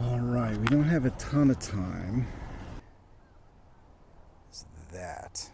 All right, we don't have a ton of time. It's that.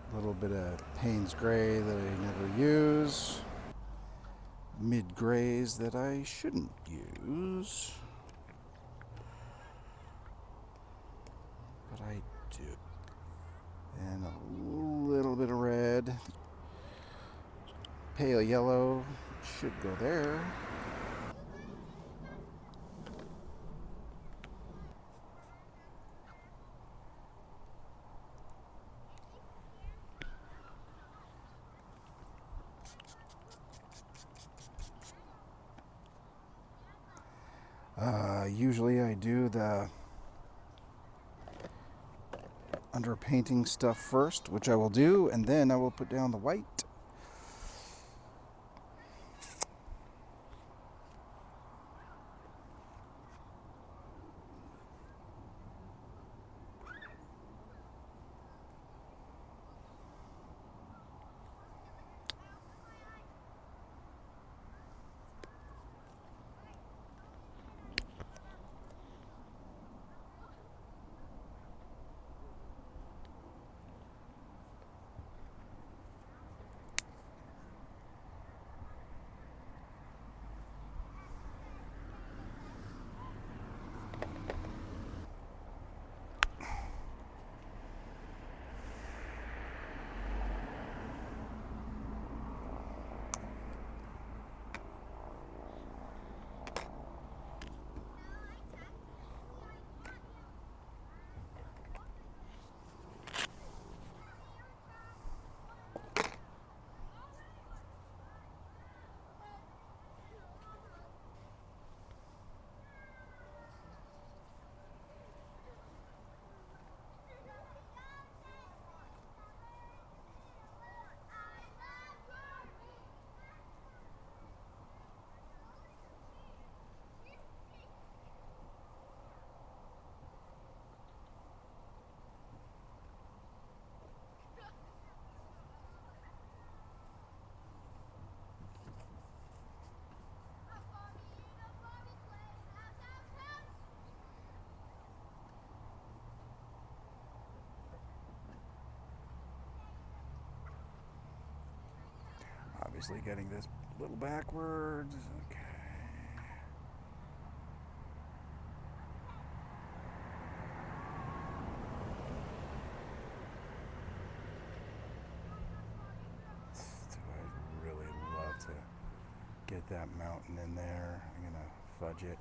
A little bit of Payne's Gray that I never use. Mid grays that I shouldn't use. But I do. And a little bit of red. Pale yellow should go there. Usually I do the underpainting stuff first, which I will do, and then I will put down the white. Obviously getting this a little backwards. Okay. I'd really love to get that mountain in there. I'm gonna fudge it.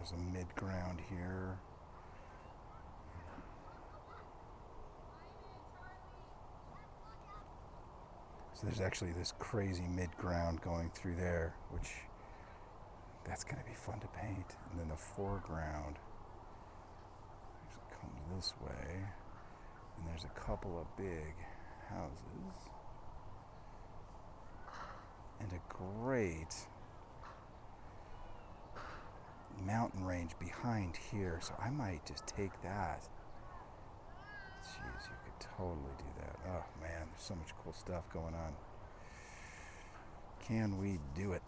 there's a mid-ground here. So there's actually this crazy mid-ground going through there, which that's going to be fun to paint. And then the foreground comes this way, and there's a couple of big houses and a great mountain range behind here. So I might just take that. Jeez, you could totally do that. Oh man, there's so much cool stuff going on. Can we do it?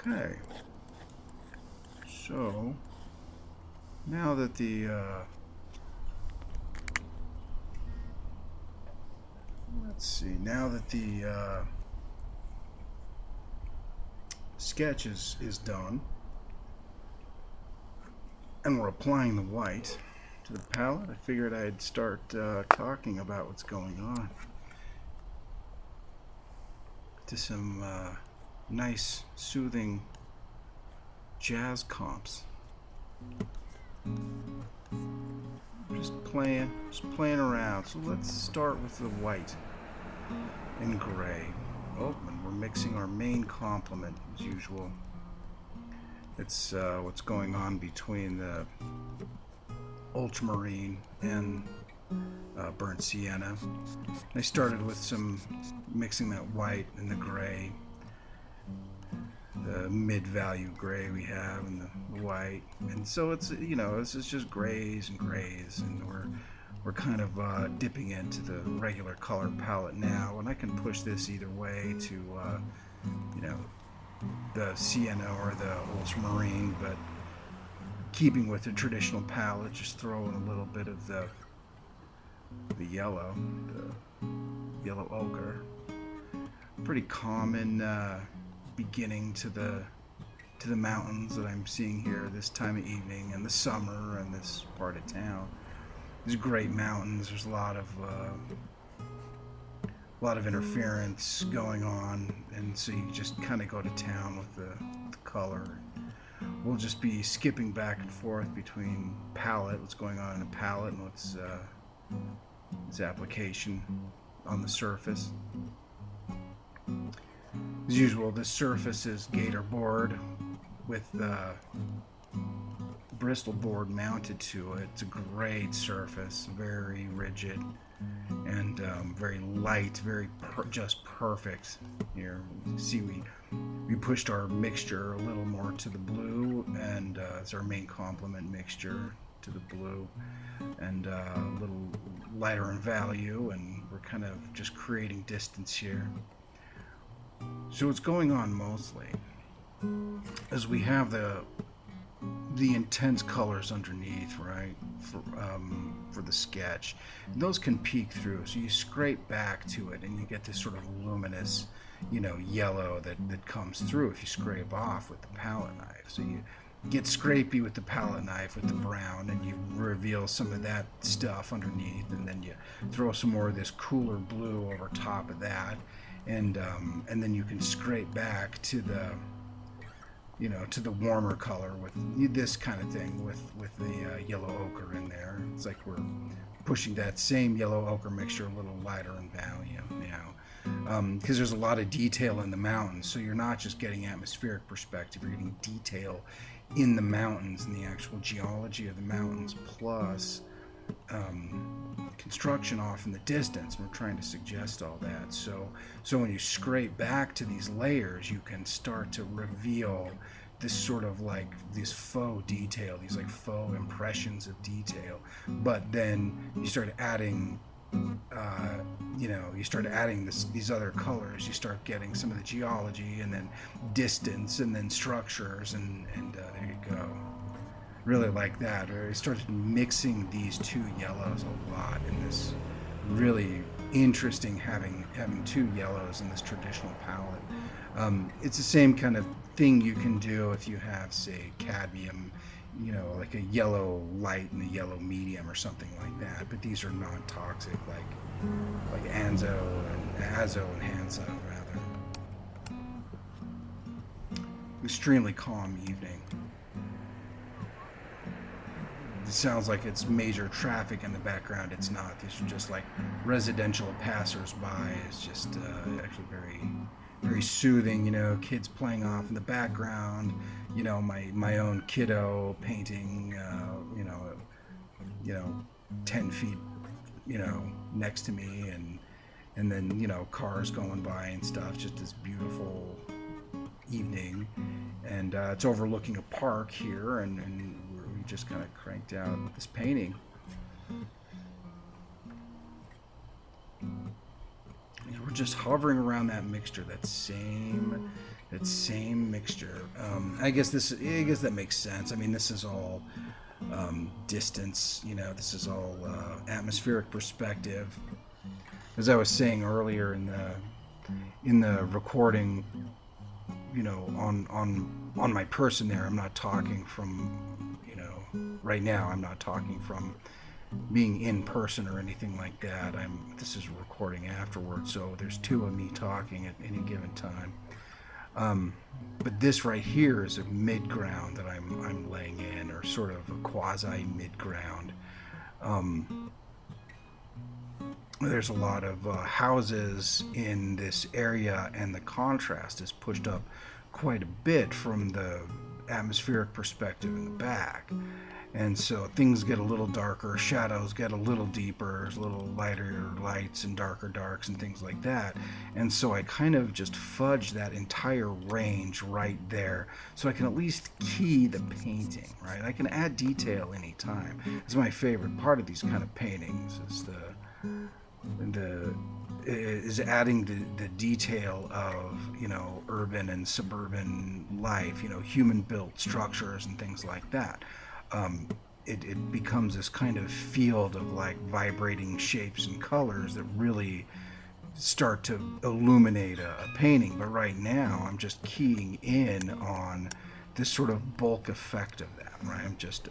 Okay, so now that the sketch is done, and we're applying the white to the palette, I figured I'd start talking about what's going on to some nice, soothing jazz comps. Just playing around. So let's start with the white and gray. Oh, and we're mixing our main complement as usual. It's what's going on between the ultramarine and burnt sienna. I started with some mixing that white and the gray, the mid-value gray we have, and the white, and so it's, you know, this is just grays and grays, and we're kind of dipping into the regular color palette now, and I can push this either way to you know, the sienna or the ultramarine, but keeping with the traditional palette, just throw in a little bit of the yellow ochre. Pretty common beginning to the mountains that I'm seeing here this time of evening in the summer in this part of town. These great mountains. There's a lot of interference going on, and so you just kind of go to town with the color. We'll just be skipping back and forth between palette, what's going on in the palette, and what's its application on the surface. As usual, this surface is gator board with Bristol board mounted to it. It's a great surface, very rigid and very light, just perfect. Here, you see we pushed our mixture a little more to the blue, and it's our main complement mixture to the blue, and a little lighter in value, and we're kind of just creating distance here. So what's going on mostly is we have the intense colors underneath, right, for the sketch. And those can peek through, so you scrape back to it and you get this sort of luminous, you know, yellow that comes through if you scrape off with the palette knife. So you get scrapey with the palette knife with the brown, and you reveal some of that stuff underneath, and then you throw some more of this cooler blue over top of that, and then you can scrape back to the, you know, to the warmer color with this kind of thing with the yellow ochre in there. It's like we're pushing that same yellow ochre mixture a little lighter in value now, because there's a lot of detail in the mountains, so you're not just getting atmospheric perspective, you're getting detail in the mountains and the actual geology of the mountains, plus construction off in the distance. We're trying to suggest all that. So when you scrape back to these layers, you can start to reveal this sort of like this faux detail, these like faux impressions of detail. But then you start adding these other colors. You start getting some of the geology, and then distance, and then structures, and there you go. Really like that. Or I started mixing these two yellows a lot in this really interesting having two yellows in this traditional palette. It's the same kind of thing you can do if you have, say, cadmium, like a yellow light and a yellow medium or something like that. But these are non-toxic, like Azo and Hansa rather. Extremely calm evening. It sounds like it's major traffic in the background. It's not. These are just like residential passers-by. It's just actually very, very soothing. Kids playing off in the background. My own kiddo painting. 10 feet, next to me, and then cars going by and stuff. Just this beautiful evening, and it's overlooking a park here, and we just kind of cranked out this painting. We're just hovering around that mixture, that same mixture. I guess that makes sense. I mean, this is all distance. This is all atmospheric perspective. As I was saying earlier in the recording, on my person there, I'm not talking from, right now I'm not talking from being in person or anything like that. This is a recording afterwards, so there's two of me talking at any given time. But this right here is a mid-ground that I'm laying in, or sort of a quasi mid-ground. There's a lot of houses in this area, and the contrast is pushed up quite a bit from the atmospheric perspective in the back. And so things get a little darker, shadows get a little deeper, there's a little lighter lights and darker darks and things like that. And so I kind of just fudge that entire range right there, so I can at least key the painting, right? I can add detail anytime. It's my favorite part of these kind of paintings, is adding the detail of urban and suburban life, human built structures and things like that. It becomes this kind of field of like vibrating shapes and colors that really start to illuminate a painting. But right now I'm just keying in on this sort of bulk effect of that, right? I'm just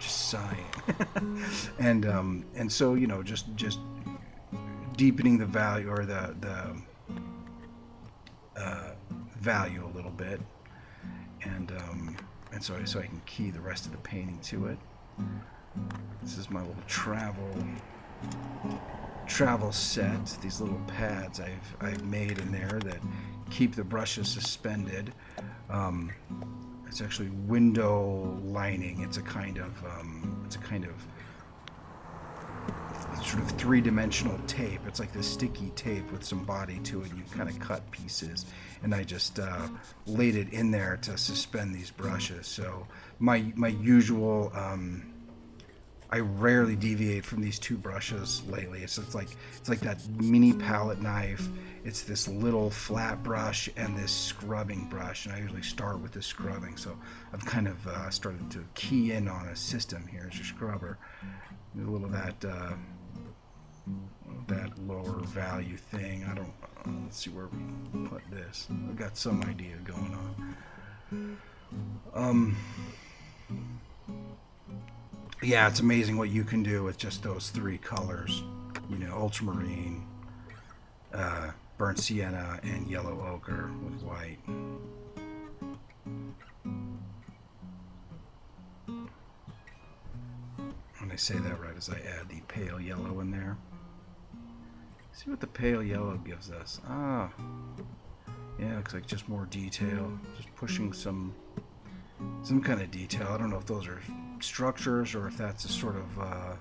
sighing. and so just deepening the value, or the value a little bit, and so I can key the rest of the painting to it. This is my little travel set. These little pads I've made in there that keep the brushes suspended. It's actually window lining. It's a kind of sort of three-dimensional tape. It's like this sticky tape with some body to it, and you kind of cut pieces, and I just laid it in there to suspend these brushes. So my usual, I rarely deviate from these two brushes lately. It's like that mini palette knife. It's this little flat brush and this scrubbing brush, and I usually start with the scrubbing. So I've kind of started to key in on a system. Here's your scrubber. There's a little of that lower value thing. Let's see where we put this. I've got some idea going on. Yeah, it's amazing what you can do with just those three colors. Ultramarine, burnt sienna, and yellow ochre with white. When I say that right, as I add the pale yellow in there. See what the pale yellow gives us. Yeah, looks like just more detail. Just pushing some kind of detail. I don't know if those are structures or if that's a sort of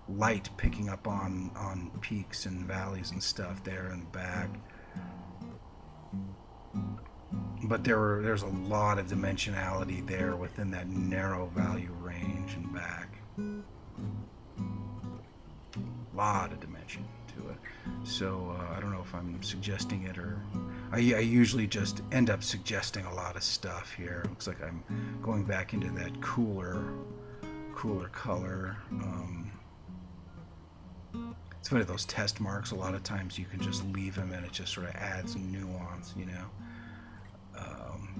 light picking up on peaks and valleys and stuff there in the back. But there's a lot of dimensionality there within that narrow value range and back. A lot of dimension to it. So I don't know if I'm suggesting it or I usually just end up suggesting a lot of stuff here. Looks like I'm going back into that cooler color. It's funny, those test marks, a lot of times you can just leave them and it just sort of adds nuance, you know.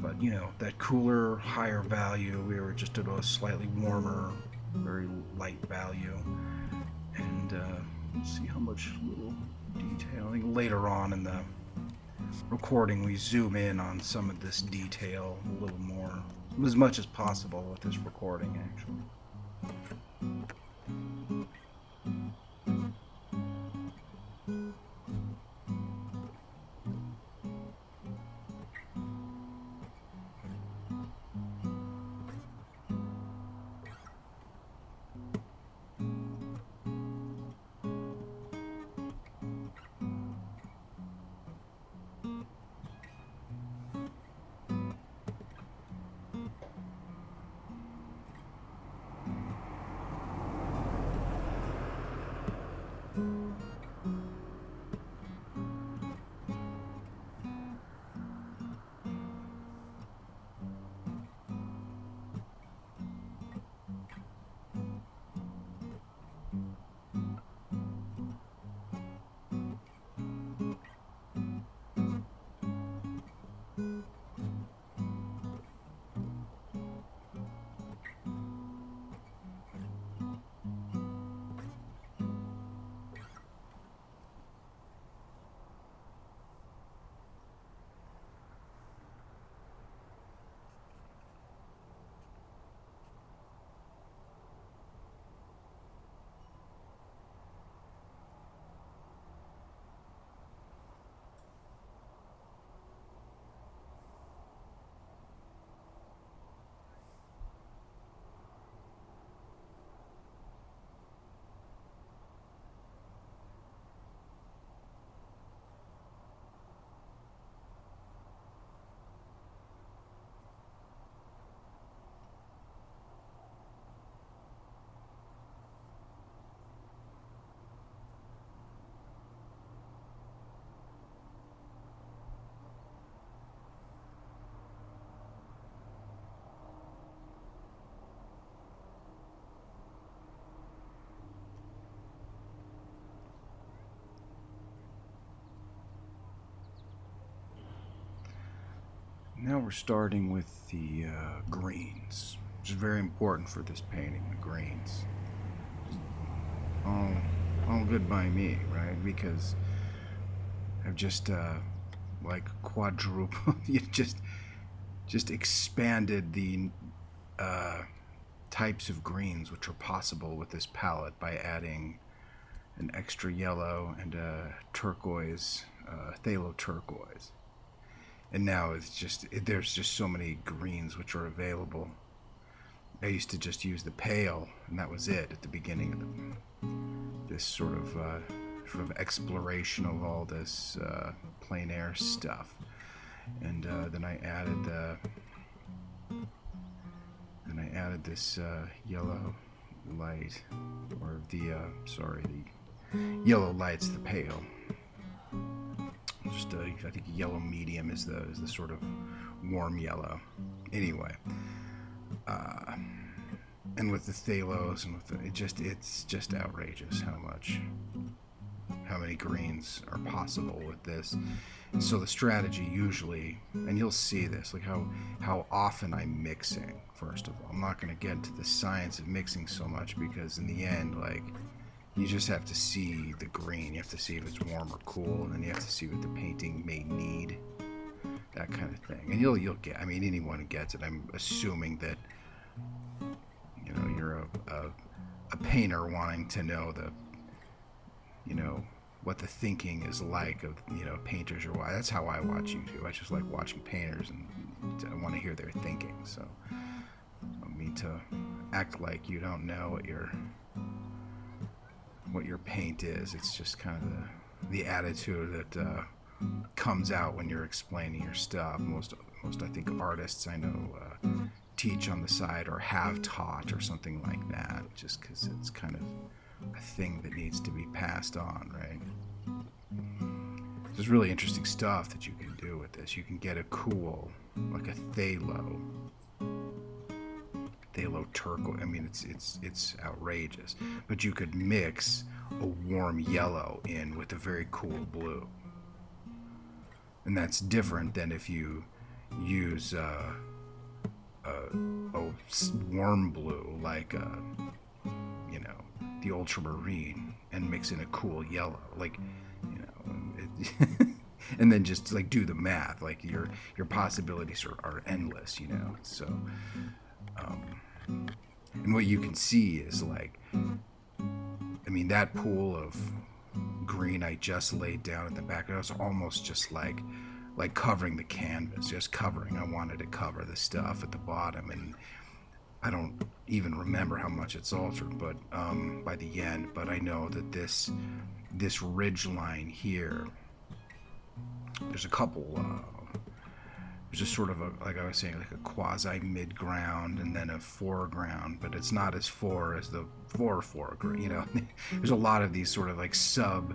But, you know, that cooler, higher value, we were just at a slightly warmer, very light value. And let's see how much little detailing. Later on in the recording, we zoom in on some of this detail a little more, as much as possible with this recording, actually. Now we're starting with the greens, which is very important for this painting, the greens. All good by me, right? Because I've just like quadruple, just expanded the types of greens which are possible with this palette by adding an extra yellow and a turquoise, phthalo turquoise. And now there's just so many greens which are available. I used to just use the pale, and that was it at the beginning of this sort of exploration of all this plein air stuff. And then I added this yellow light, or the yellow light's the pale. Just I think yellow medium is the sort of warm yellow. Anyway, and with the phthalos and with it's just outrageous how many greens are possible with this. And so the strategy usually, and you'll see this, like how often I'm mixing. First of all, I'm not going to get into the science of mixing so much, because in the end, like, you just have to see the green. You have to see if it's warm or cool, and then you have to see what the painting may need, that kind of thing. And you'll get. I mean, anyone gets it. I'm assuming that, you know, you're a painter wanting to know what the thinking is like of, painters or why. That's how I watch YouTube. I just like watching painters, and I want to hear their thinking. So I don't mean to act like you don't know what your paint is. It's just kind of the attitude that comes out when you're explaining your stuff. Most I think artists I know teach on the side or have taught or something like that, just because it's kind of a thing that needs to be passed on, right? There's really interesting stuff that you can do with this. You can get a cool, like a phthalo turquoise. I mean, it's outrageous, but you could mix a warm yellow in with a very cool blue, and that's different than if you use a warm blue like the ultramarine and mix in a cool yellow, like and then just like do the math. Like your possibilities are endless, So, and what you can see is like, I mean, that pool of green I just laid down at the back, it was almost just like covering the canvas, just covering. I wanted to cover the stuff at the bottom, and I don't even remember how much it's altered, but by the end. But I know that this ridge line here, there's a couple. There's just sort of like I was saying, like a quasi mid-ground and then a foreground, but it's not as as the foreground. There's a lot of these sort of like sub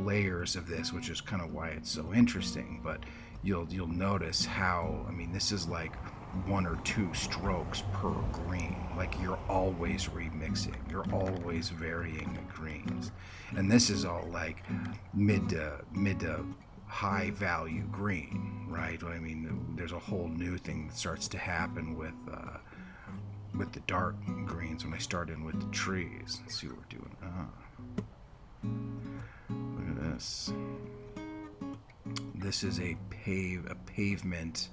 layers of this, which is kind of why it's so interesting. But you'll notice how, I mean, this is like 1 or 2 strokes per green. Like you're always remixing, you're always varying the greens, and this is all like mid to high value green, right? I mean, there's a whole new thing that starts to happen with the dark greens when I start in with the trees. Let's see what we're doing. Look at this. This is a pavement.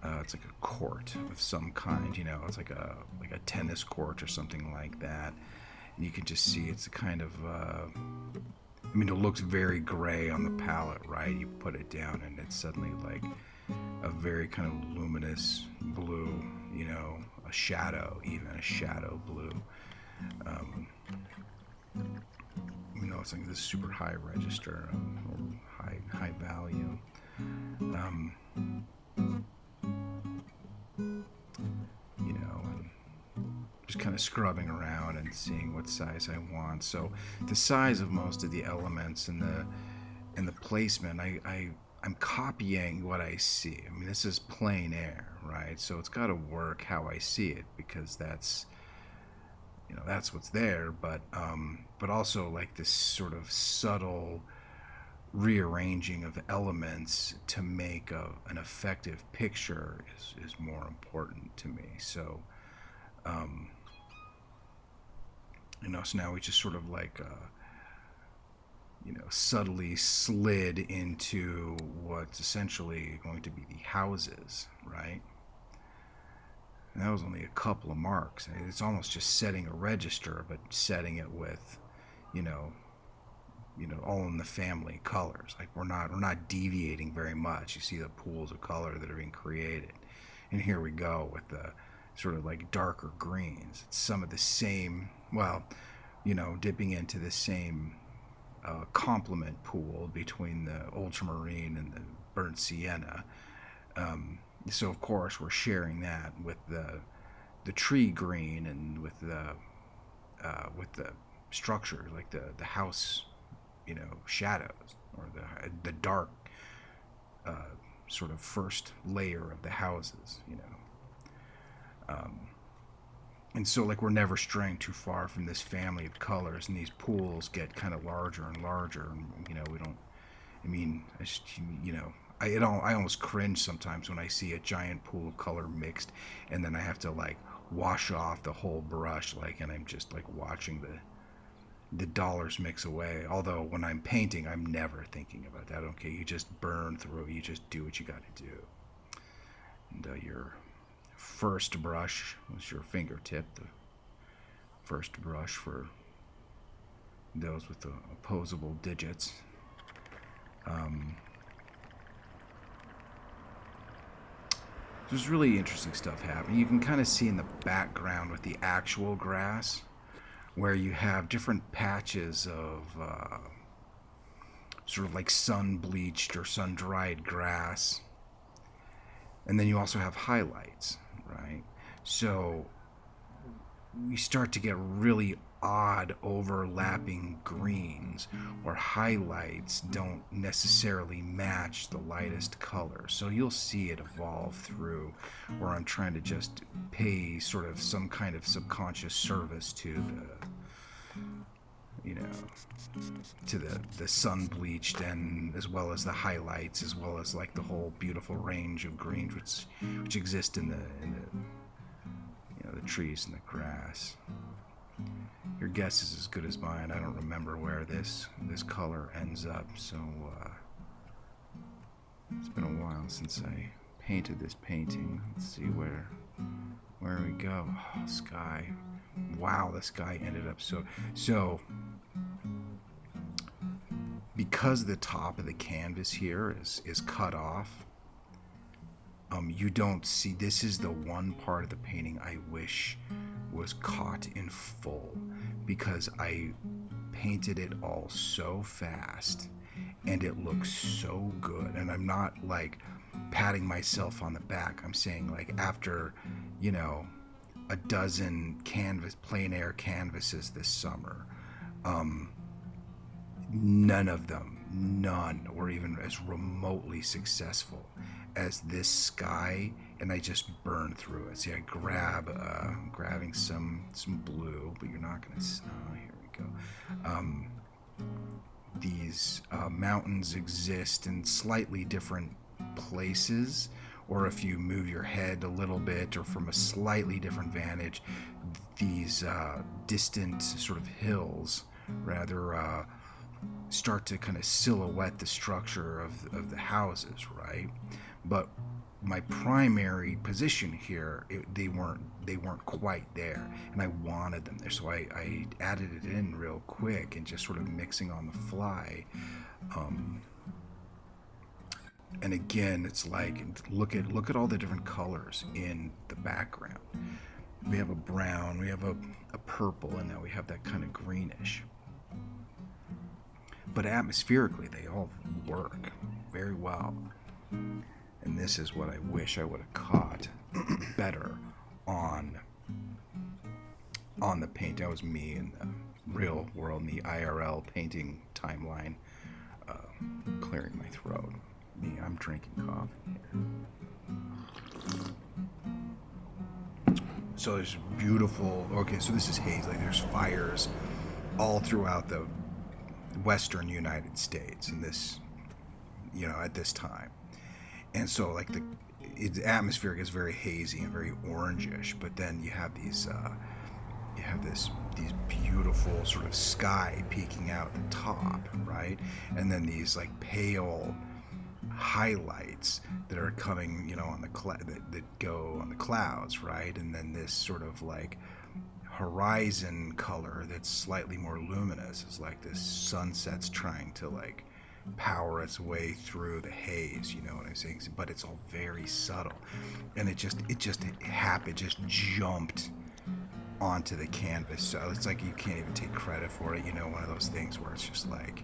It's like a court of some kind. It's like a tennis court or something like that. And you can just see it's a kind of. I mean, it looks very gray on the palette, right? You put it down and it's suddenly like a very kind of luminous blue, a shadow, even a shadow blue. It's like this super high register, or high value. Just kind of scrubbing around and seeing what size I want. So the size of most of the elements and the placement, I'm copying what I see. I mean, this is plein air, right? So it's got to work how I see it, because that's what's there. But also like this sort of subtle rearranging of elements to make an effective picture is more important to me. So. So now we just sort of like, subtly slid into what's essentially going to be the houses, right? And that was only a couple of marks. It's almost just setting a register, but setting it with, all in the family colors. Like we're not deviating very much. You see the pools of color that are being created, and here we go with the sort of like darker greens. It's some of the same, dipping into the same complement pool between the ultramarine and the burnt sienna. So of course we're sharing that with the tree green and with the structure, like the house, shadows, or the dark sort of first layer of the houses, and so like we're never straying too far from this family of colors, and these pools get kind of larger and larger, and we don't. I mean, I just, I almost cringe sometimes when I see a giant pool of color mixed, and then I have to like wash off the whole brush, and I'm just like watching the dollars mix away. Although when I'm painting, I'm never thinking about that. Okay, you just burn through. You just do what you got to do. And your first brush was your fingertip. The first brush for those with the opposable digits. There's really interesting stuff happening. You can kind of see in the background with the actual grass where you have different patches of sort of like sun bleached or sun dried grass, and then you also have highlights, right? So we start to get really odd overlapping greens, or highlights don't necessarily match the lightest color. So you'll see it evolve through where I'm trying to just pay sort of some kind of subconscious service to the sun bleached, and as well as the highlights, as well as like the whole beautiful range of greens which exist in the trees and the grass. Your guess is as good as mine. I don't remember where this color ends up, so it's been a while since I painted this painting. Let's see where we go. Oh, sky. Wow, the sky ended up so because the top of the canvas here is cut off. You don't see, this is the one part of the painting I wish was caught in full, because I painted it all so fast and it looks so good. And I'm not like patting myself on the back. I'm saying, like, after, a dozen plein air canvases this summer, none were even as remotely successful as this sky, and I just burned through it. See, I grabbing some blue, but you're not gonna. Oh, here we go. These mountains exist in slightly different places, or if you move your head a little bit, or from a slightly different vantage, these distant sort of hills rather start to kind of silhouette the structure of the houses, right? But my primary position here, they weren't quite there, and I wanted them there, so I added it in real quick and just sort of mixing on the fly. And again, it's like, look at all the different colors in the background. We have a brown, we have a purple, and now we have that kind of greenish. But atmospherically, they all work very well. And this is what I wish I would have caught better on the paint. That was me in the real world, in the IRL painting timeline, clearing my throat. I'm drinking coffee here. So there's beautiful, okay, so this is haze. Like, there's fires all throughout the western United States in this, at this time. And so, like, the atmosphere is very hazy and very orangish, but then you have these beautiful sort of sky peeking out at the top, right? And then these like pale highlights that are coming, on the that go on the clouds, right? And then this sort of like horizon color that's slightly more luminous is like this sunset's trying to like power its way through the haze, you know what I'm saying? But it's all very subtle, and it just jumped onto the canvas. So it's like you can't even take credit for it, one of those things where it's just like,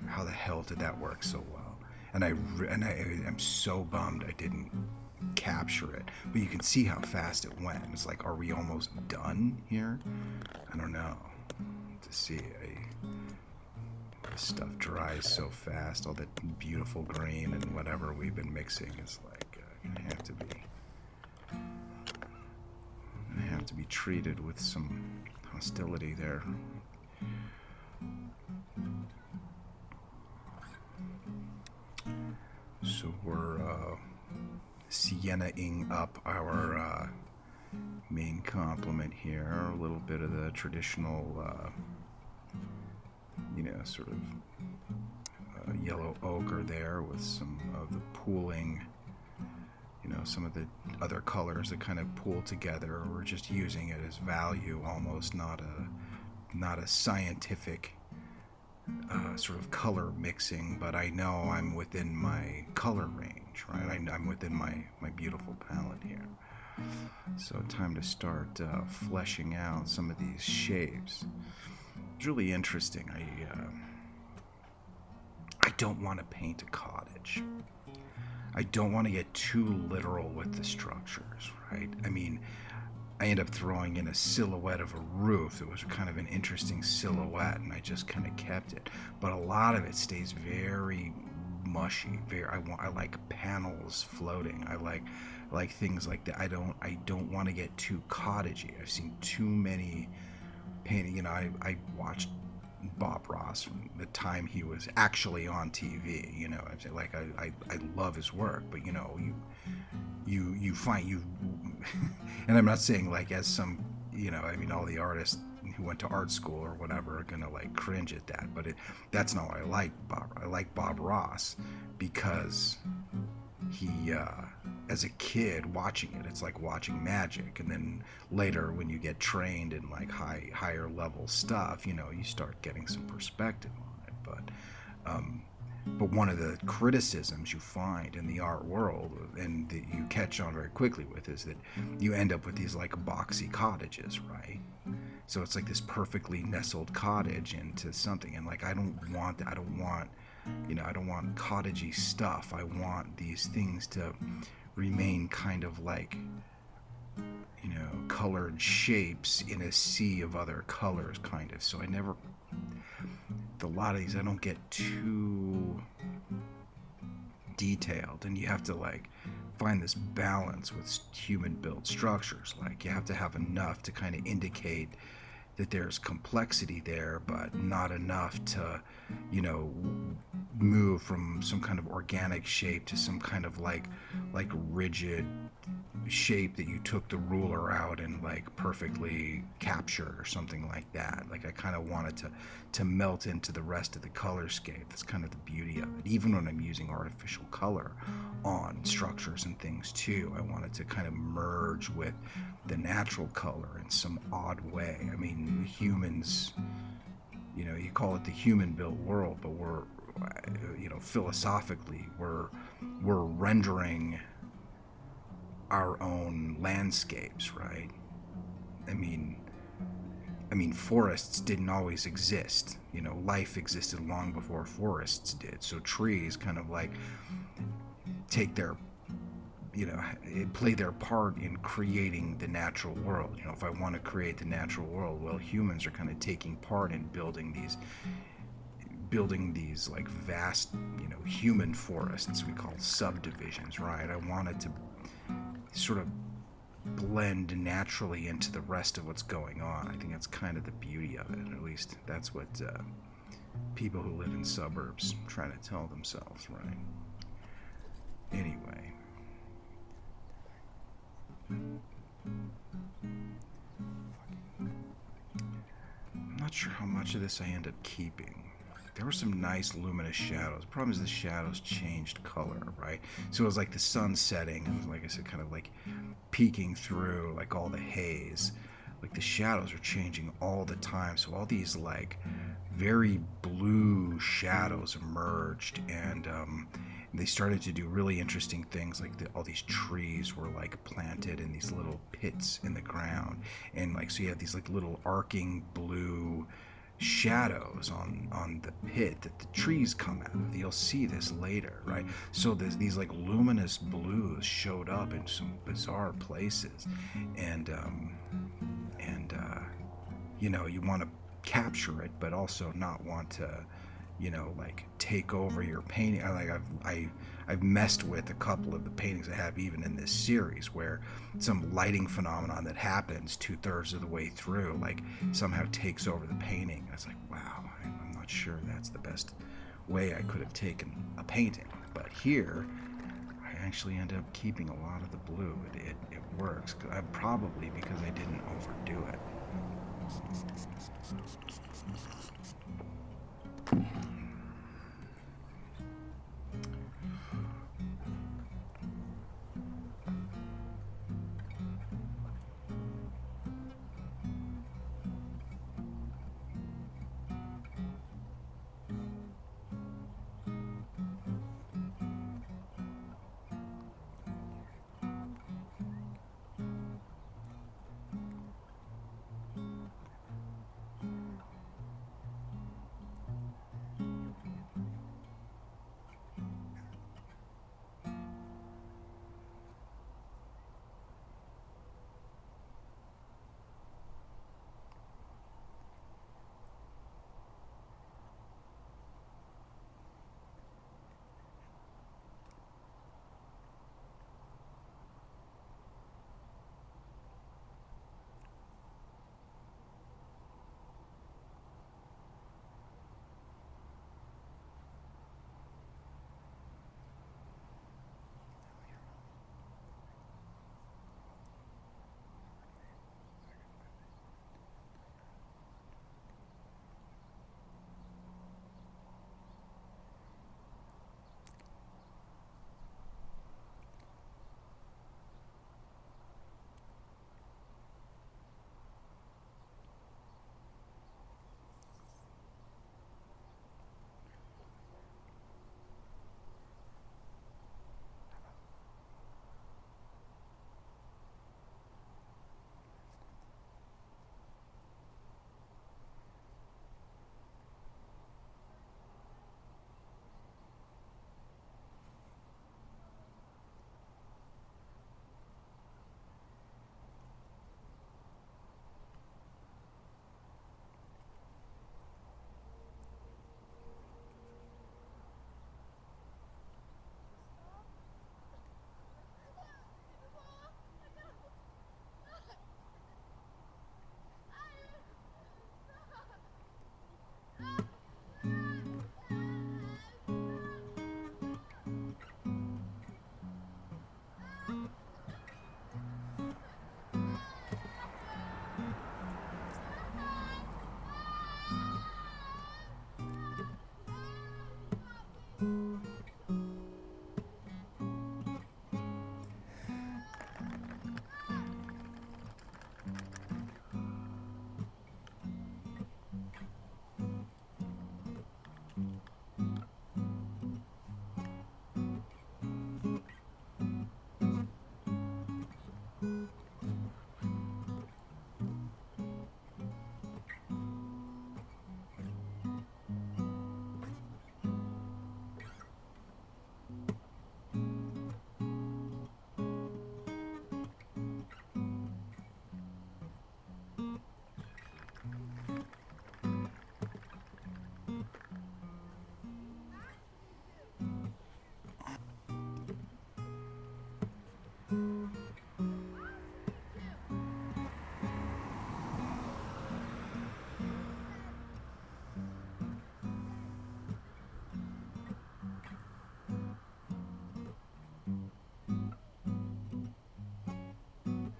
how the hell did that work so well? And I'm so bummed I didn't capture it, but you can see how fast it went. It's like, are we almost done here? I don't know. To see, this stuff dries so fast. All that beautiful green and whatever we've been mixing is like gonna have to be treated with some hostility there. So we're sienna-ing up our main complement here. A little bit of the traditional, sort of yellow ochre there with some of the pooling, some of the other colors that kind of pool together. We're just using it as value, almost not a scientific sort of color mixing, but I know I'm within my color range, cottage, right? I'm within my beautiful palette here. So time to start fleshing out some of these shapes. It's really interesting. I don't want to paint a cottage. I don't want to get too literal with the structures, right? I mean, I end up throwing in a silhouette of a roof. It was kind of an interesting silhouette, and I just kind of kept it. But a lot of it stays very mushy. I like panels floating. I like things like that. I don't want to get too cottagey. I've seen too many painting. You know, I watched Bob Ross from the time he was actually on TV. You know, I love his work, but you know, you find you, and I'm not saying like as some, you know, I mean all the artists who went to art school or whatever are gonna like cringe at that, but that's not why I like Bob. I like Bob Ross because he as a kid watching it's like watching magic, and then later when you get trained in like higher level stuff, you know, you start getting some perspective on it. But one of the criticisms you find in the art world, and that you catch on very quickly with, is that you end up with these like boxy cottages, right? So it's like this perfectly nestled cottage into something, and like I don't want that. I don't want cottagey stuff. I want these things to remain kind of like, you know, colored shapes in a sea of other colors, kind of. So a lot of these I don't get too detailed, and you have to like find this balance with human built structures. Like you have to have enough to kind of indicate that there's complexity there, but not enough to, you know, move from some kind of organic shape to some kind of like rigid shape that you took the ruler out and like perfectly captured or something like that. Like I kind of wanted to melt into the rest of the colorscape. That's kind of the beauty of it. Even when I'm using artificial color on structures and things too, I wanted to kind of merge with the natural color in some odd way. I mean, humans, you know, you call it the human-built world, but we're, you know, philosophically, we're rendering our own landscapes, right? I mean, forests didn't always exist. You know, life existed long before forests did. So trees kind of like take their, you know, play their part in creating the natural world. You know, if I want to create the natural world, well, humans are kind of taking part in building these like vast, you know, human forests we call subdivisions, right? I wanted to sort of blend naturally into the rest of what's going on. I think that's kind of the beauty of it. At least that's what people who live in suburbs try to tell themselves, right? Anyway. I'm not sure how much of this I end up keeping. There were some nice luminous shadows. The problem is the shadows changed color, right? So it was like the sun setting, and like I said, kind of like peeking through like all the haze. Like the shadows are changing all the time. So all these like very blue shadows emerged, and they started to do really interesting things. Like all these trees were like planted in these little pits in the ground, and like so you have these like little arcing blue shadows on the pit that the trees come out of. You'll see this later, right? So these like luminous blues showed up in some bizarre places, and you know, you want to capture it, but also not want to, you know, like take over your painting. I've messed with a couple of the paintings I have even in this series where some lighting phenomenon that happens 2/3 of the way through like somehow takes over the painting. And it's like, wow, I'm not sure that's the best way I could have taken a painting. But here I actually end up keeping a lot of the blue. It works, probably because I didn't overdo it.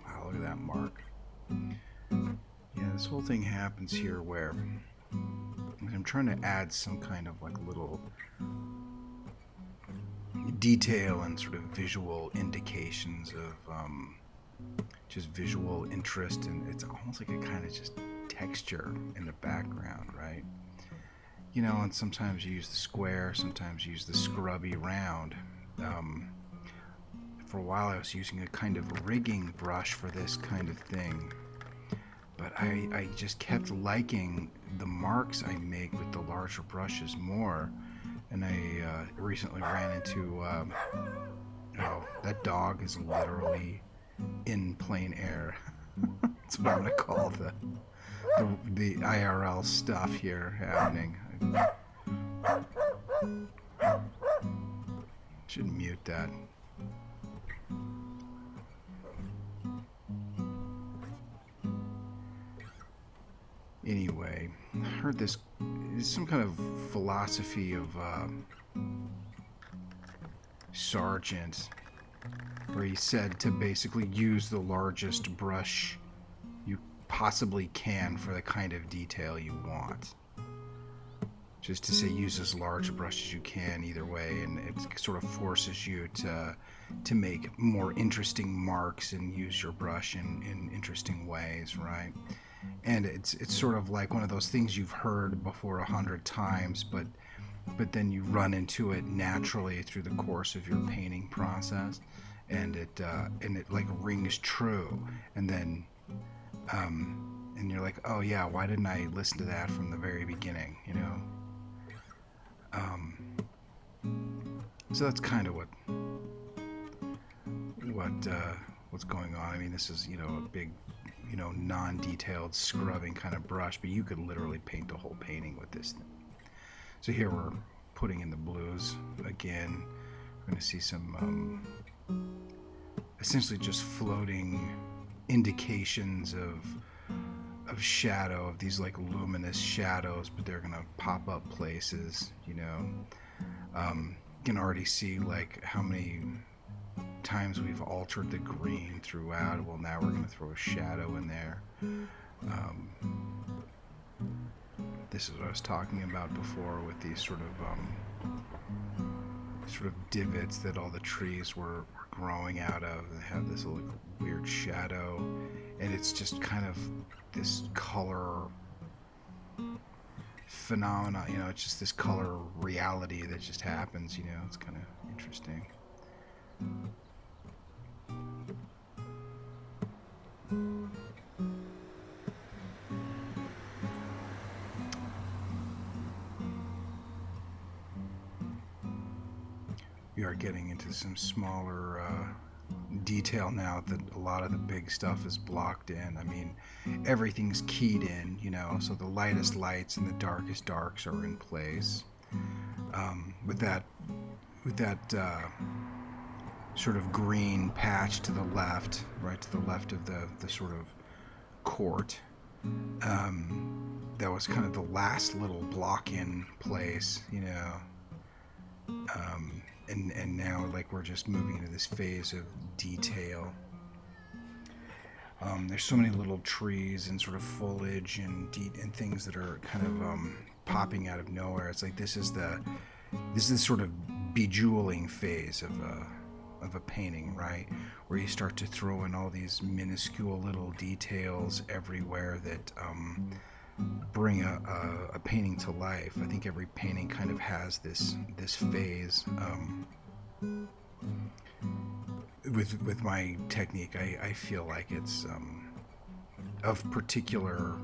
Wow, look at that mark. Yeah, this whole thing happens here where I'm trying to add some kind of like little detail and sort of visual indications of just visual interest, and it's almost like a kind of just texture in the background, right? You know, and sometimes you use the square, sometimes you use the scrubby round. For a while I was using a kind of rigging brush for this kind of thing, but I just kept liking the marks I make with the larger brushes more, and I recently ran into, oh, that dog is literally in Plein Air. That's what I'm gonna call the IRL stuff here happening. Should mute that. Anyway, I heard this is some kind of philosophy of Sargent, where he said to basically use the largest brush you possibly can for the kind of detail you want. Just to say, use as large a brush as you can either way, and it sort of forces you to make more interesting marks and use your brush in interesting ways, right? And it's sort of like one of those things you've heard before 100 times, but then you run into it naturally through the course of your painting process, and it like rings true, and then and you're like, oh yeah, why didn't I listen to that from the very beginning, you know? So that's kind of what's going on. I mean, this is, you know, a big, you know, non-detailed scrubbing kind of brush, but you could literally paint the whole painting with this thing. So here we're putting in the blues again. We're going to see some essentially just floating indications of shadow, of these like luminous shadows, but they're going to pop up places, you know. You can already see like how many times we've altered the green throughout. Well, now we're going to throw a shadow in there. This is what I was talking about before with these sort of divots that all the trees were growing out of. They have this little weird shadow, and it's just kind of this color phenomena, you know. It's just this color reality that just happens, you know. It's kind of interesting. We are getting into some smaller detail now that a lot of the big stuff is blocked in. I mean, everything's keyed in, you know, so the lightest lights and the darkest darks are in place. With that sort of green patch to the left, right to the left of the sort of court, that was kind of the last little block in place, you know. And now, like, we're just moving into this phase of detail. There's so many little trees and sort of foliage and things that are kind of popping out of nowhere. It's like this is the this is sort of bejeweling phase of a painting, right? Where you start to throw in all these minuscule little details everywhere that bring a painting to life. I think every painting kind of has this phase. With my technique, I feel like it's of particular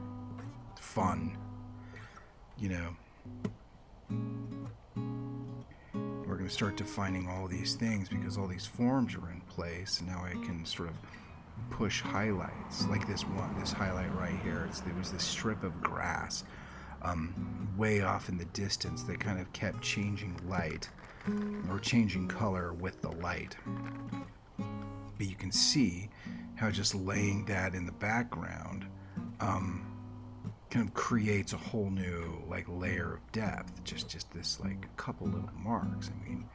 fun, you know. We're going to start defining all these things because all these forms are in place, and now I can sort of push highlights like this highlight right here. There was this strip of grass way off in the distance that kind of kept changing light or changing color with the light. But you can see how just laying that in the background kind of creates a whole new like layer of depth. Just this like couple little marks. I mean,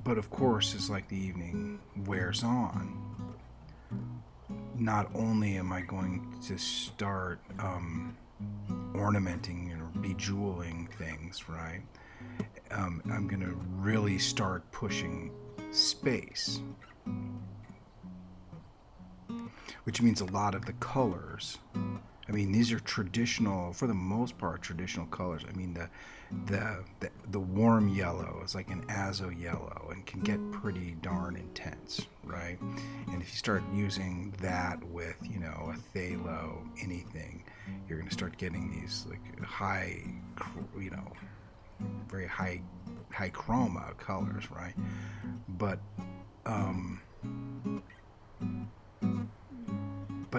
but of course, as like the evening wears on, not only am I going to start ornamenting or bejeweling things, right? I'm going to really start pushing space, which means a lot of the colors. I mean, these are traditional, for the most part, traditional colors. I mean, the warm yellow is like an azo yellow and can get pretty darn intense, right? And if you start using that with, you know, a phthalo, anything, you're going to start getting these like high, you know, very high chroma colors, right? But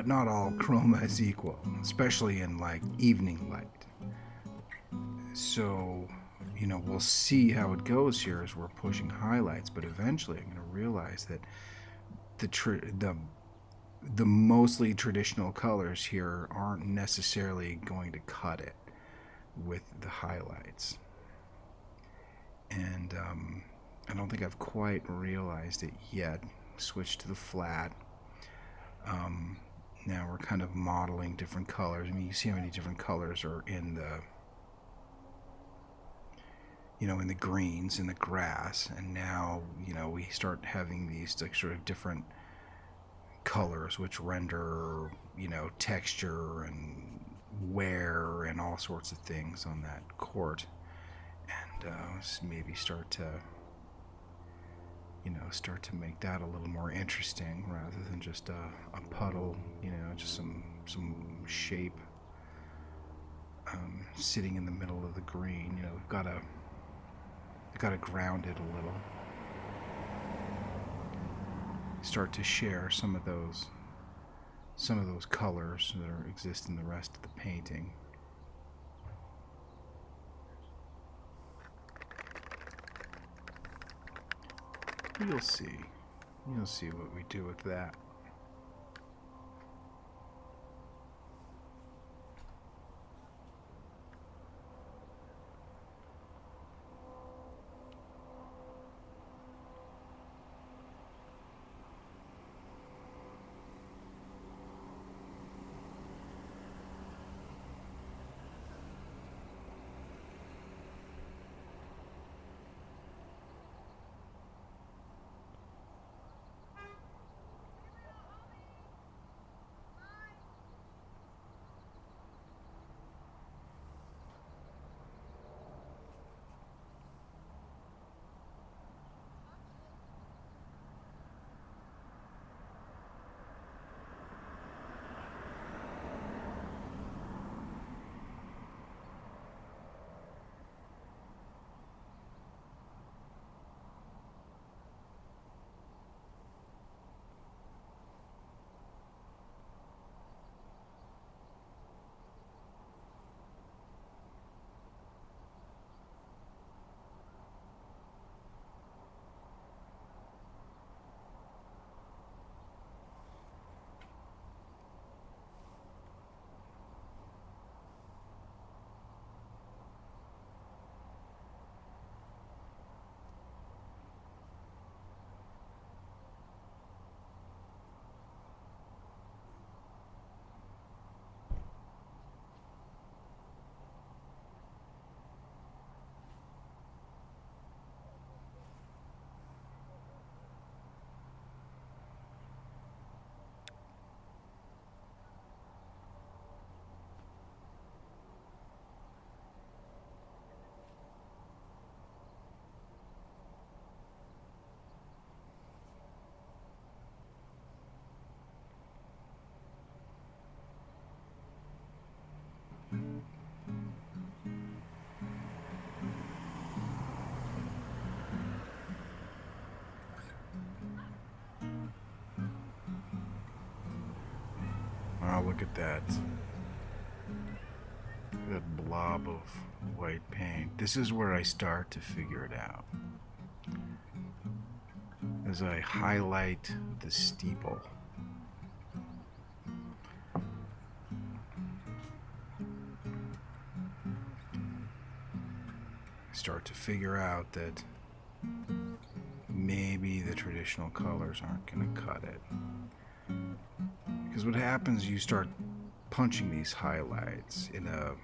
not all chroma is equal, especially in like evening light. So, you know, we'll see how it goes here as we're pushing highlights, but eventually I'm going to realize that the mostly traditional colors here aren't necessarily going to cut it with the highlights. And I don't think I've quite realized it yet. Switch to the flat. Now we're kind of modeling different colors. I mean, you see how many different colors are in the, you know, in the greens, in the grass. And now, you know, we start having these like sort of different colors which render, you know, texture and wear and all sorts of things on that court. And maybe start to, you know, start to make that a little more interesting rather than just a puddle, you know, just some shape sitting in the middle of the green. You know, we've got to ground it a little. Start to share some of those colors that exist in the rest of the painting. You'll see what we do with that. now look at that blob of white paint. This is where I start to figure it out. As I highlight the steeple, I start to figure out that maybe the traditional colors aren't going to cut it. Because what happens, you start punching these highlights in a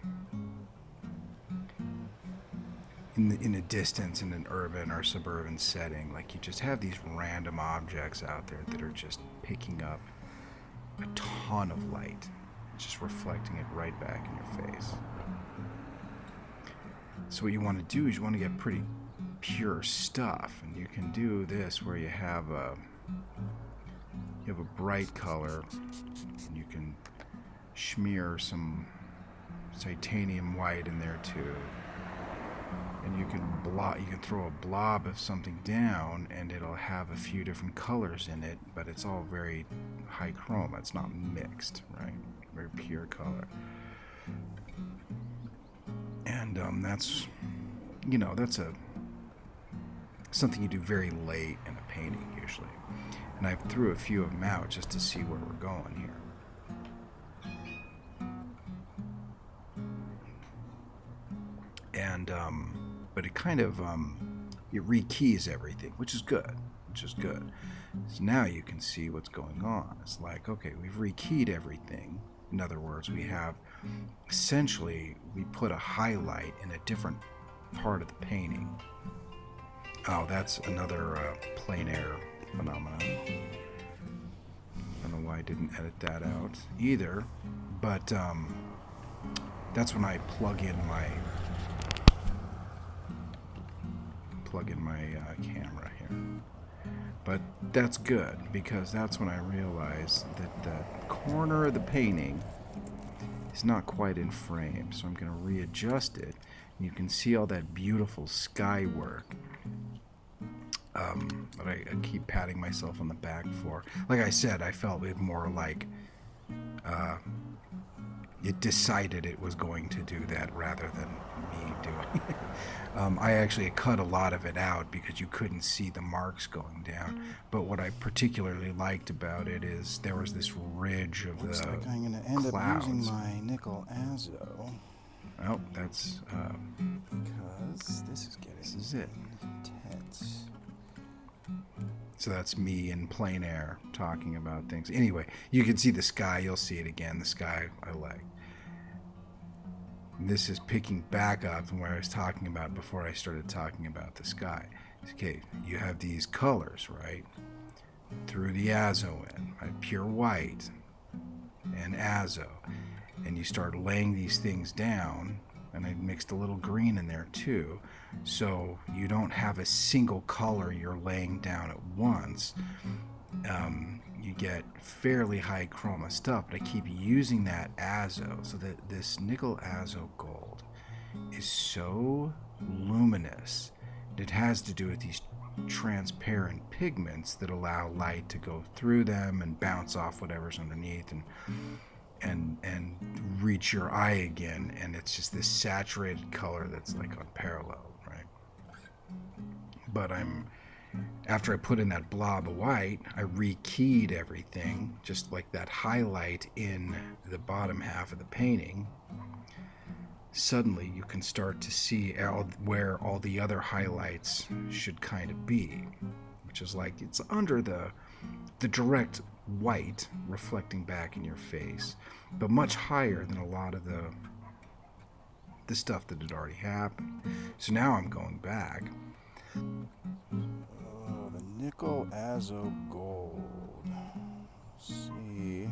distance in an urban or suburban setting. Like, you just have these random objects out there that are just picking up a ton of light, just reflecting it right back in your face. So what you want to do is you want to get pretty pure stuff, and you can do this where you have a bright color, and you can smear some titanium white in there too, and you can throw a blob of something down, and it'll have a few different colors in it, but it's all very high chroma. It's not mixed, right? Very pure color. And that's something you do very late in a painting usually. And I threw a few of them out just to see where we're going here. And but it kind of it rekeys everything, which is good. So now you can see what's going on. It's like, okay, we've rekeyed everything. In other words, we put a highlight in a different part of the painting. Oh, that's another plein air phenomenon. I don't know why I didn't edit that out either, but that's when I plug in my camera here. But that's good, because that's when I realized that the corner of the painting is not quite in frame, so I'm going to readjust it. And you can see all that beautiful sky work that I keep patting myself on the back for. Like I said, I felt it more like it decided it was going to do that rather than me doing it. I actually cut a lot of it out because you couldn't see the marks going down. But what I particularly liked about it is there was this ridge of Looks the like I'm going to end clouds. up using my nickel azo. Oh, that's Because this is it. Intense. So that's me in plein air talking about things. Anyway, you can see the sky. You'll see it again. The sky I like. This is picking back up from where I was talking about before I started talking about the sky. Okay, you have these colors, right? Through the azo in, right? Pure white and azo. And you start laying these things down, and I mixed a little green in there too, so you don't have a single color you're laying down at once. You get fairly high chroma stuff, but I keep using that azo, so that this nickel azo gold is so luminous. It has to do with these transparent pigments that allow light to go through them and bounce off whatever's underneath and reach your eye again, and it's just this saturated color that's like unparalleled, right? But after I put in that blob of white, I rekeyed everything, just like that highlight in the bottom half of the painting. Suddenly you can start to see where all the other highlights should kind of be, which is like it's under the direct white reflecting back in your face, but much higher than a lot of the stuff that had already happened. So now I'm going back. Oh, the nickel azo gold. Let's see.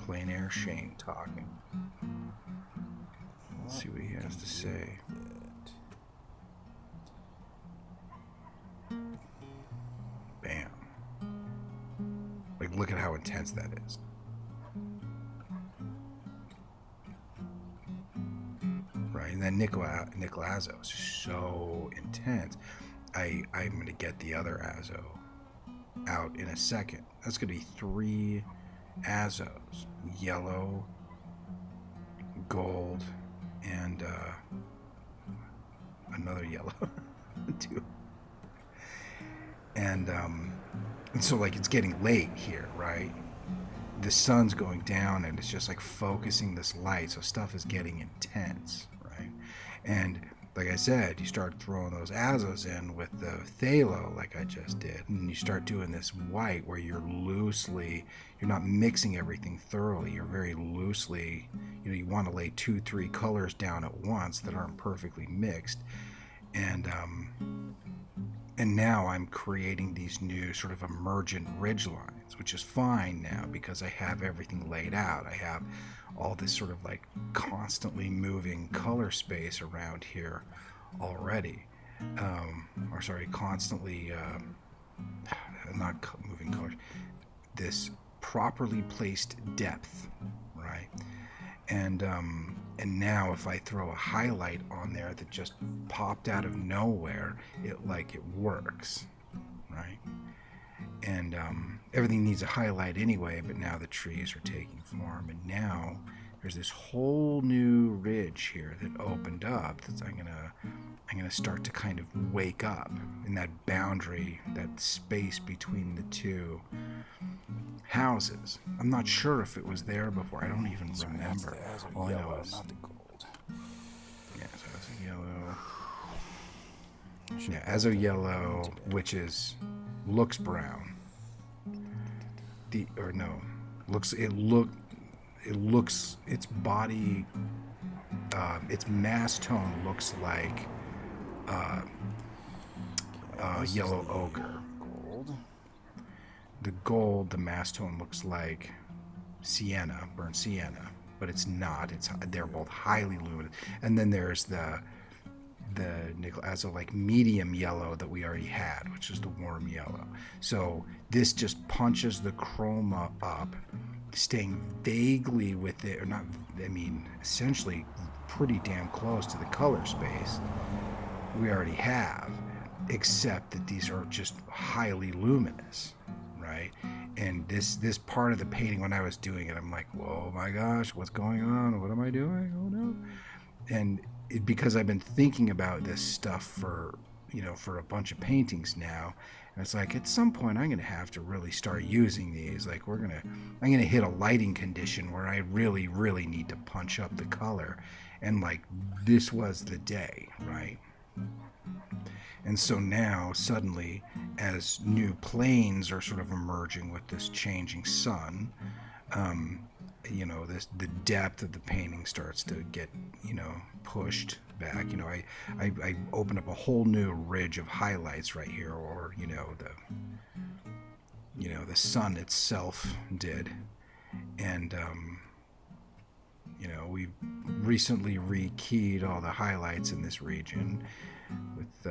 Plein Air Shane talking. Let's see what he has to say. Bam. Like, look at how intense that is. Right, and that nickel azo is so intense. I'm going to get the other azo out in a second. That's going to be 3 azos, yellow, gold, and another yellow too. And so like it's getting late here, right? The sun's going down and it's just like focusing this light, so stuff is getting intense, right? And like I said, you start throwing those azos in with the phthalo like I just did, and you start doing this white where you're not mixing everything thoroughly, you're very loosely, you want to lay 2-3 colors down at once that aren't perfectly mixed. And now I'm creating these new sort of emergent ridge lines, which is fine now because I have everything laid out. I have all this sort of like constantly moving color space around here already. Constantly, not moving colors, this properly placed depth, right? And now if I throw a highlight on there that just popped out of nowhere, it works, right? And everything needs a highlight anyway, but now the trees are taking form, and now there's this whole new ridge here that opened up that I'm gonna start to kind of wake up in that boundary, that space between the two houses. I'm not sure if it was there before. I don't even remember. All I know is not the gold. Yeah, so it's a yellow. Yeah, azo yellow, which looks brown. Its body, its mass tone looks like yellow ochre. Gold. The gold, the mass tone looks like sienna, burnt sienna, but it's not. They're both highly luminous. And then there's the nickel azo like medium yellow that we already had, which is the warm yellow. So this just punches the chroma up, staying vaguely with it, or not, essentially pretty damn close to the color space we already have, except that these are just highly luminous, right? And this part of the painting, when I was doing it, I'm like, whoa, my gosh, what's going on? What am I doing? Oh no. And because I've been thinking about this stuff for a bunch of paintings now, and it's like at some point I'm gonna have to really start using these. Like I'm gonna hit a lighting condition where I really, really need to punch up the color, and like this was the day, right? And so now suddenly, as new planes are sort of emerging with this changing sun, the depth of the painting starts to get, pushed back. I open up a whole new ridge of highlights right here, or the sun itself did, and we recently rekeyed all the highlights in this region with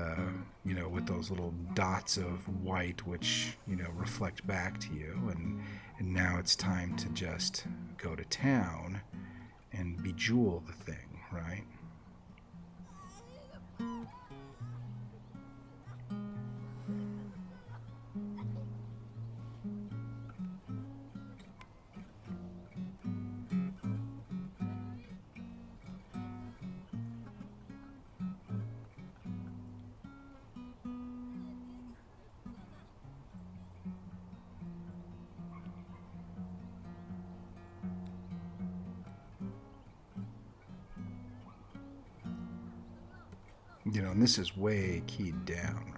those little dots of white which reflect back to you, and now it's time to just go to town and bejewel the thing, right? And this is way keyed down.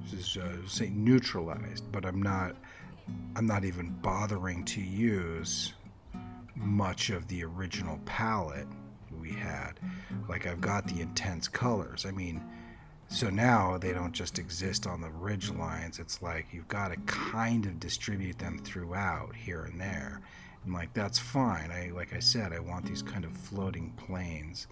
This is say neutralized, but I'm not even bothering to use much of the original palette we had. Like I've got the intense colors. So now they don't just exist on the ridge lines. It's like you've got to kind of distribute them throughout here and there. And like that's fine. Like I said, I want these kind of floating planes.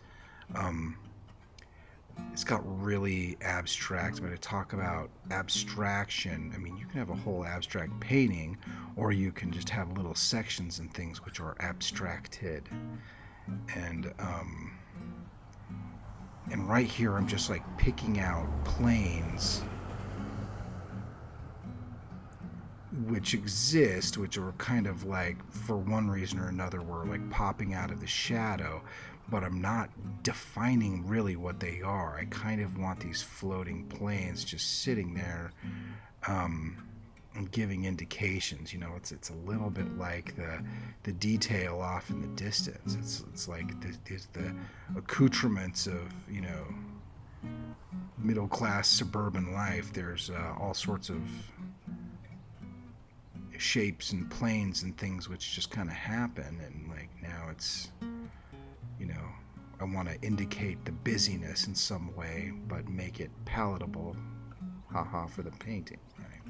It's got really abstract. I'm going to talk about abstraction. You can have a whole abstract painting, or you can just have little sections and things which are abstracted. And right here, I'm just like picking out planes which exist, which are kind of like, for one reason or another, were like popping out of the shadow, but I'm not defining really what they are. I kind of want these floating planes just sitting there, and giving indications. It's a little bit like the detail off in the distance. It's like the accoutrements of middle class suburban life. There's all sorts of shapes and planes and things which just kind of happen, and like now it's I want to indicate the busyness in some way, but make it palatable, haha, for the painting, right?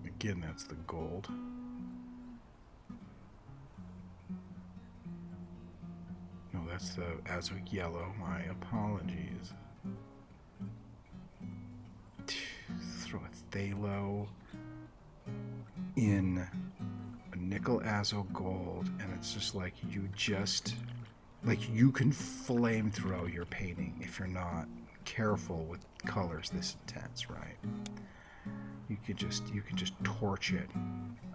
Again, that's the gold. No, that's the Azure yellow. My apologies. Throw a phthalo in a nickel azo gold, and it's just like you can flamethrow your painting if you're not careful with colors this intense, right? You can just torch it.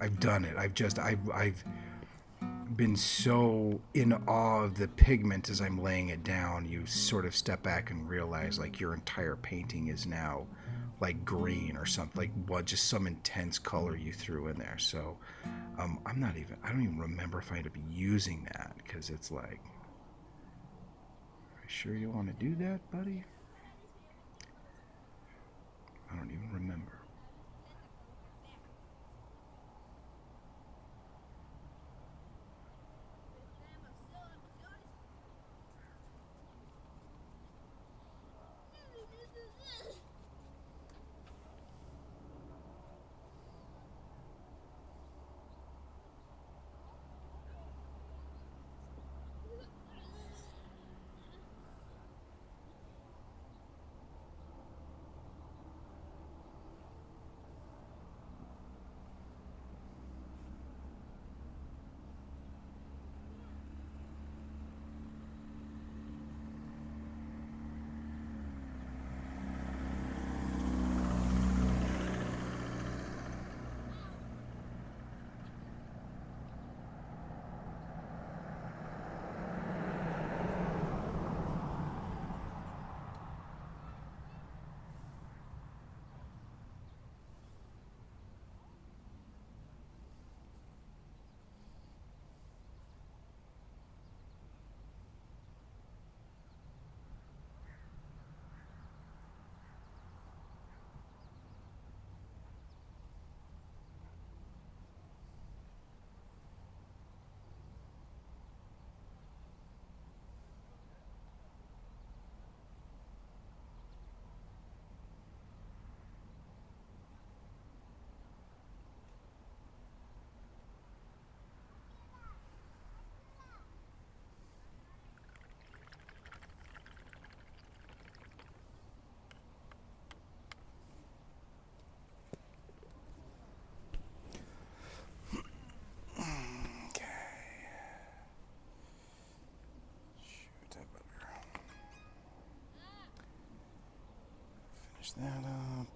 I've done it. I've been so in awe of the pigment as I'm laying it down. You sort of step back and realize like your entire painting is now like green or something, like what, just some intense color you threw in there. So I don't even remember if I ended up using that, because it's like, are you sure you want to do that, buddy? I don't even remember. That up.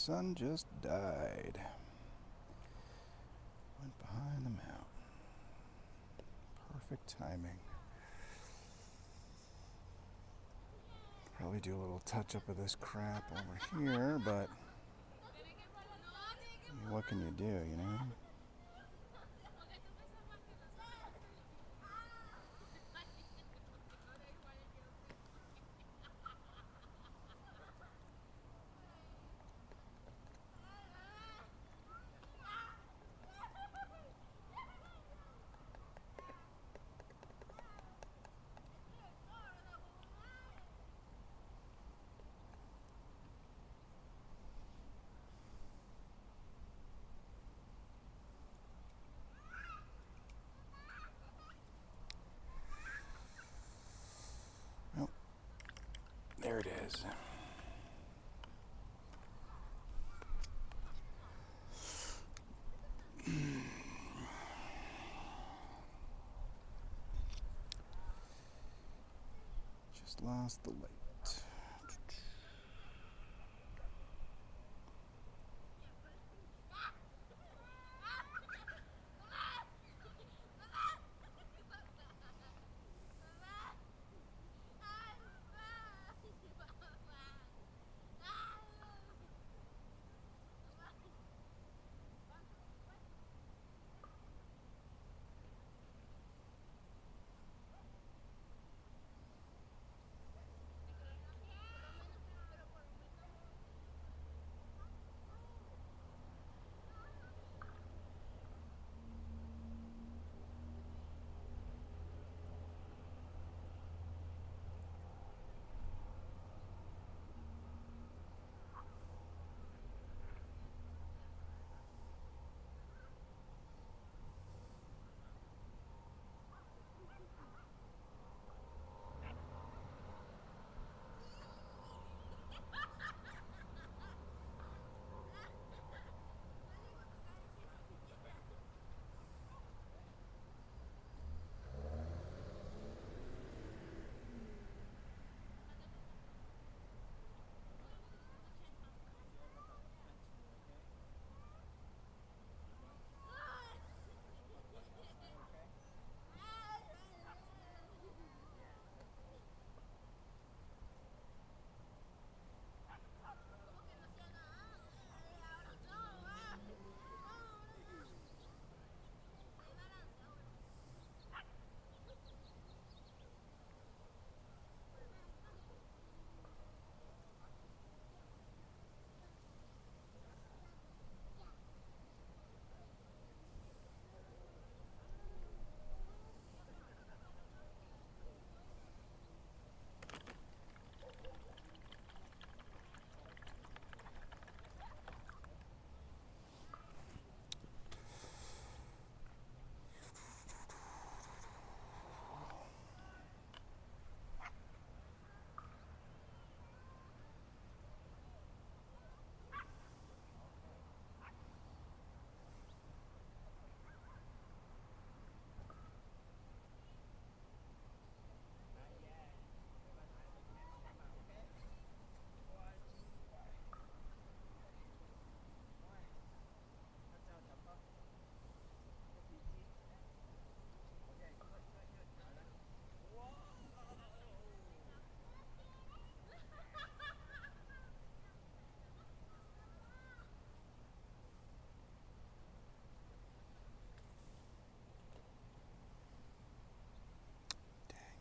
sun just died. Went behind the mountain. Perfect timing. Probably do a little touch up of this crap over here, but I mean, what can you do, you know? Well, there it is. Just lost the light.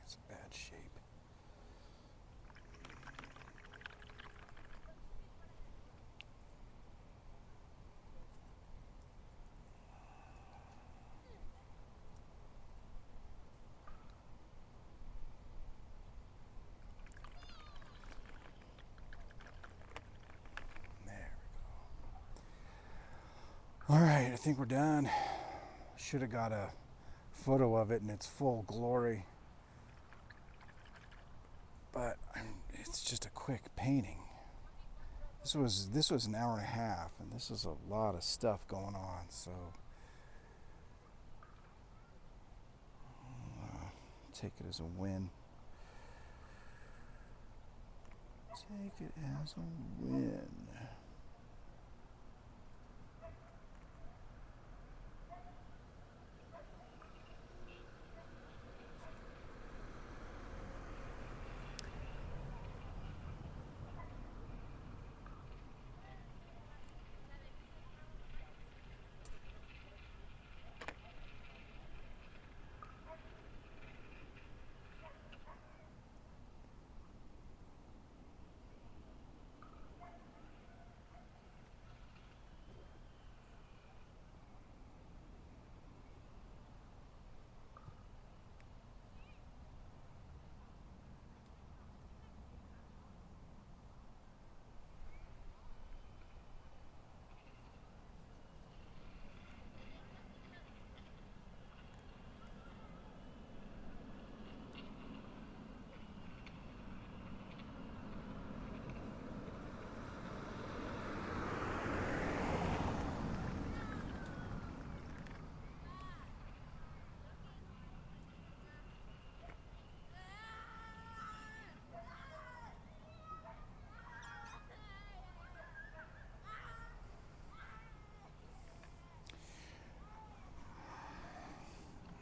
It's a bad shape. There we go. All right, I think we're done. Should have got a photo of it in its full glory. But it's just a quick painting. This was an hour and a half, and this is a lot of stuff going on. So take it as a win. Take it as a win.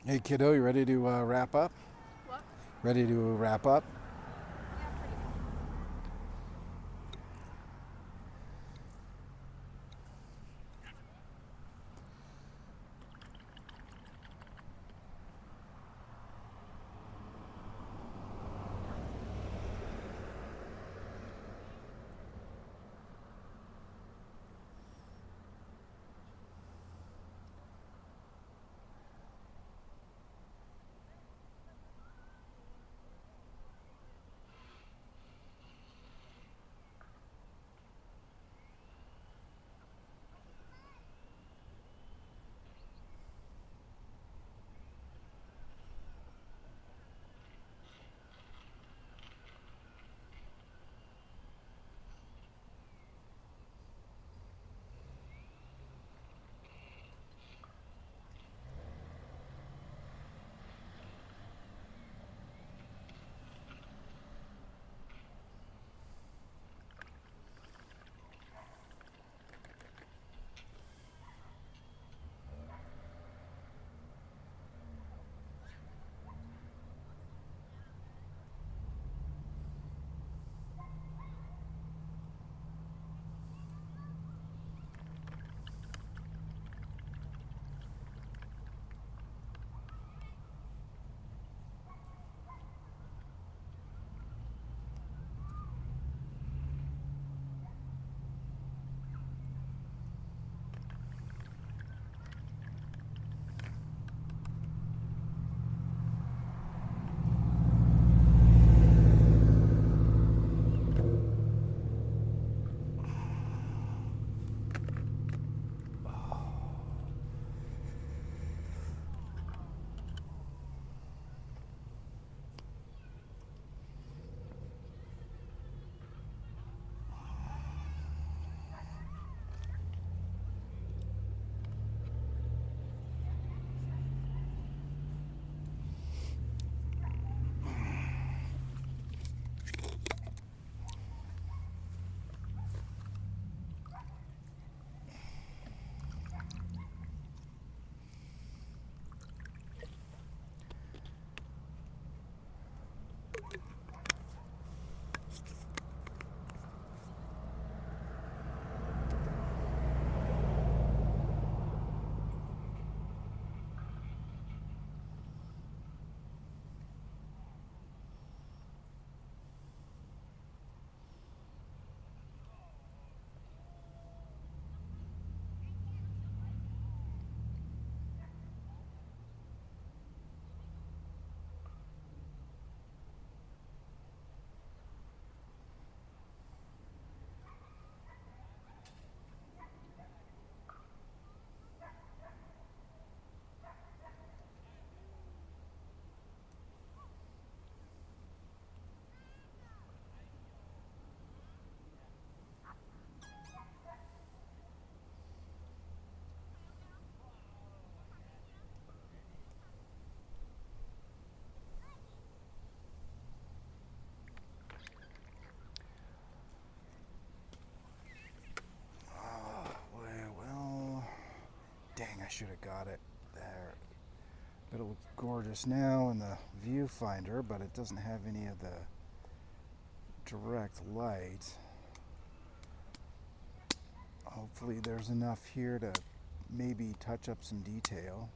Hey kiddo, you ready to wrap up? What? Ready to wrap up? Yeah, pretty good. Well, dang, I should have got it there. But it looks gorgeous now in the viewfinder, but it doesn't have any of the direct light. Hopefully there's enough here to maybe touch up some detail.